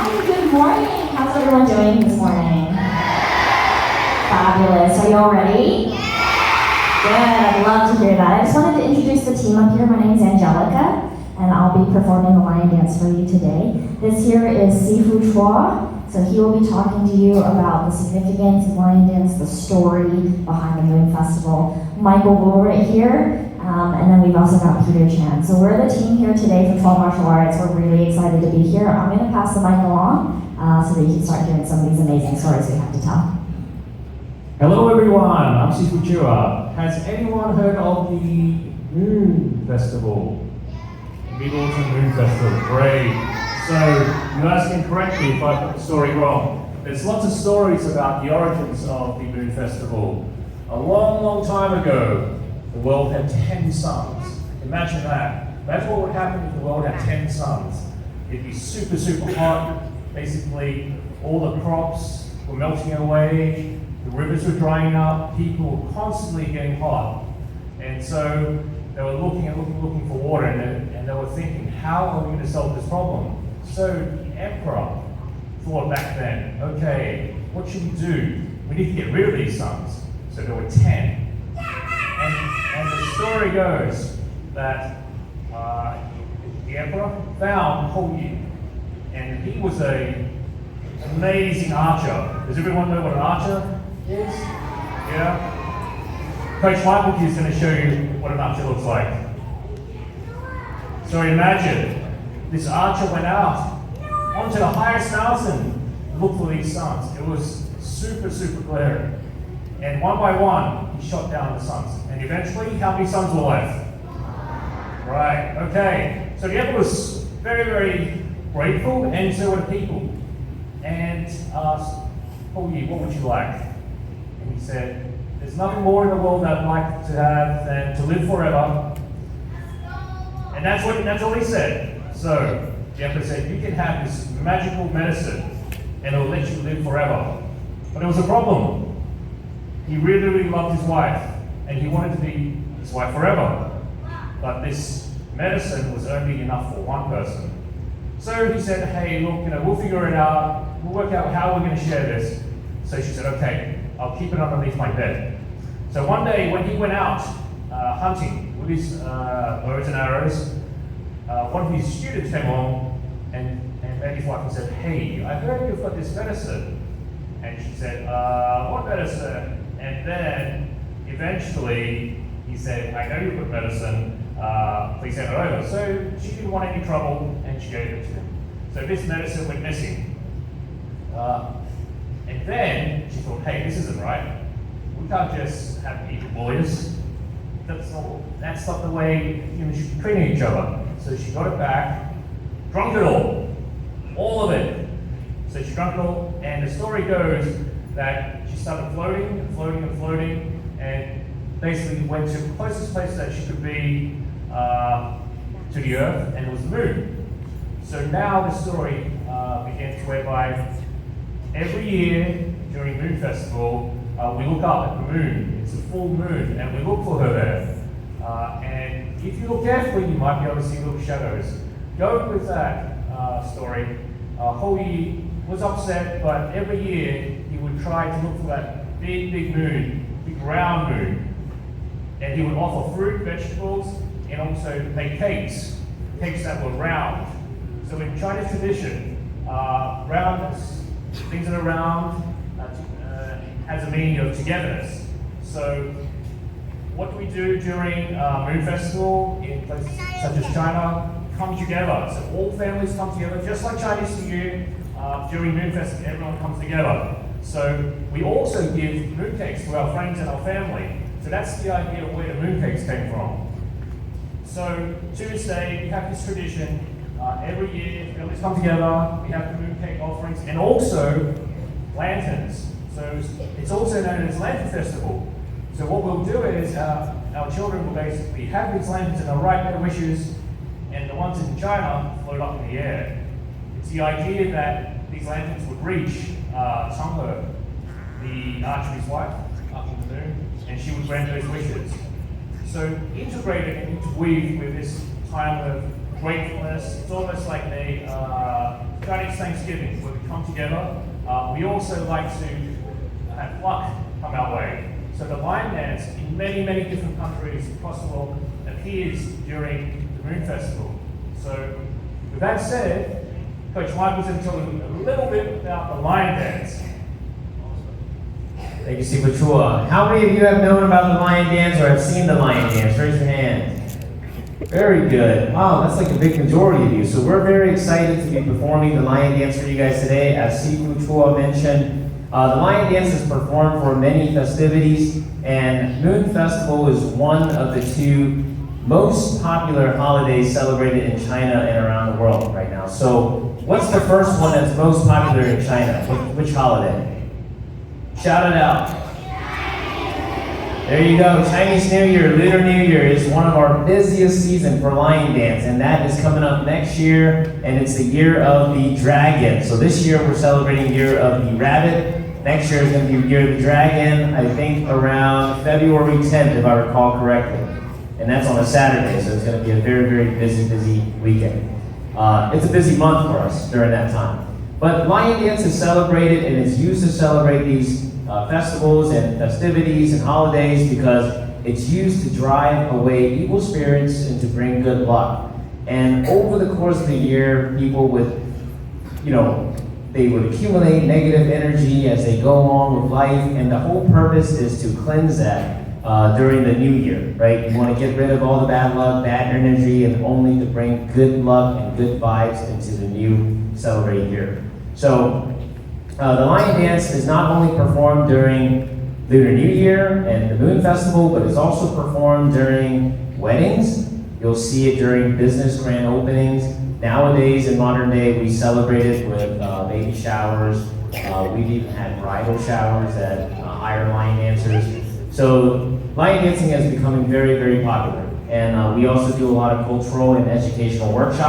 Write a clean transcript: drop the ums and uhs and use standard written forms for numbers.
Hi, good morning. How's everyone doing this morning? Fabulous. Are you all ready? Good. I'd love to hear that. I just wanted to introduce the team up here. My name is Angelica, and I'll be performing the lion dance for you today. This here is Sifu Chua. So he will be talking to you about the significance of lion dance, the story behind the Moon Festival. Michael Will right here. And then we've also got Peter Chan. So we're the team here today for 12 Martial Arts. We're really excited to be here. I'm going to pass the mic along so that you can start hearing some of these amazing stories we have to tell. Hello everyone, I'm Sifu Chua. Has anyone heard of the Moon Festival? Mid-Autumn Moon Festival, great. So you're asking correctly if I got the story wrong. There's lots of stories about the origins of the Moon Festival. A long, long time ago, the world had 10 suns. Imagine that. Imagine what would happen if the world had 10 suns. It'd be super, super hot. Basically, all the crops were melting away, the rivers were drying up, people were constantly getting hot. And so they were looking for water, and they were thinking, how are we going to solve this problem? So the emperor thought back then, okay, what should we do? We need to get rid of these suns. So there were 10. And the story goes that the emperor found Hou Yi, and he was an amazing archer. Does everyone know what an archer is? Yeah? Coach Michael is going to show you what an archer looks like. So imagine, this archer went out onto the highest mountain and looked for these suns. It was super, super glaring. And one by one, he shot down the suns. And eventually, how many suns were left? Right, okay. So the emperor was very, very grateful, and so were the people. And asked, Hou Yi, what would you like? And he said, there's nothing more in the world I'd like to have than to live forever. And that's all he said. So the emperor said, you can have this magical medicine, and it'll let you live forever. But there was a problem. He really, really loved his wife, and he wanted to be his wife forever. But this medicine was only enough for one person. So he said, hey, look, we'll figure it out. We'll work out how we're going to share this. So she said, okay, I'll keep it underneath my bed. So one day when he went out hunting with his bows and arrows, one of his students came along and met his wife and said, hey, I heard you've got this medicine. And she said, what medicine? And then eventually he said, I know you've got medicine, please hand it over. So she didn't want any trouble, and she gave it to him. So this medicine went missing. And then she thought, hey, this isn't right. We can't just have equal lawyers. That's not the way humans should be treating each other. So she got it back, drunk it all of it. So she drank it all, and the story goes that she started floating and floating and floating, and basically went to the closest place that she could be to the Earth, and it was the Moon. So now the story begins whereby every year during Moon Festival, we look up at the moon. It's a full moon, and we look for her there. And if you look carefully, you might be able to see little shadows. Go with that story. Hou Yi was upset, but every year he would try to look for that big, big moon, big round moon. And he would offer fruit, vegetables, and also make cakes that were round. So in Chinese tradition, things that are round has a meaning of togetherness. So what do we do during Moon Festival in places such as China? Come together. So all families come together, just like Chinese New Year. During Moon Festival, everyone comes together. So we also give mooncakes to our friends and our family. So that's the idea of where the mooncakes came from. So to this day, we have this tradition. Every year, families come together. We have the mooncake offerings and also lanterns. So it's also known as Lantern Festival. So what we'll do is our children will basically have these lanterns and they'll write their wishes, and the ones in China float up in the air. It's the idea that these lanterns would reach Chang'e, the archer's wife, up in the moon, and she would grant those wishes. So integrated and interweaved with this time of gratefulness, it's almost like they Chinese Thanksgiving, where we come together. We also like to have luck come our way. So the lion dance in many, many different countries across the world appears during the Moon Festival. So with that said, Coach Michael's going to tell you a little bit about the lion dance. Thank you, Sifu Chua. How many of you have known about the lion dance or have seen the lion dance? Raise your hand. Very good. Wow, that's like a big majority of you. So we're very excited to be performing the lion dance for you guys today. As Sifu Chua mentioned, the lion dance is performed for many festivities, and Moon Festival is one of the two most popular holidays celebrated in China and around the world right now. So what's the first one that's most popular in China? Which holiday? Shout it out. There you go. Chinese New Year, Lunar New Year is one of our busiest seasons for lion dance, and that is coming up next year, and it's the year of the dragon. So this year we're celebrating year of the rabbit. Next year is going to be year of the dragon, I think around February 10th, if I recall correctly. And that's on a Saturday, so it's going to be a very, very busy weekend. It's a busy month for us during that time. But lion dance is celebrated, and it's used to celebrate these festivals and festivities and holidays because it's used to drive away evil spirits and to bring good luck. And over the course of the year, people would, they would accumulate negative energy as they go along with life, and the whole purpose is to cleanse that during the new year, right? You want to get rid of all the bad luck, bad energy, and only to bring good luck and good vibes into the new celebrated year. So the lion dance is not only performed during Lunar New Year and the Moon Festival, but it's also performed during weddings. You'll see it during business grand openings. Nowadays, in modern day, we celebrate it with baby showers. We've even had bridal showers that hire lion dancers. So lion dancing is becoming very, very popular. And we also do a lot of cultural and educational workshops.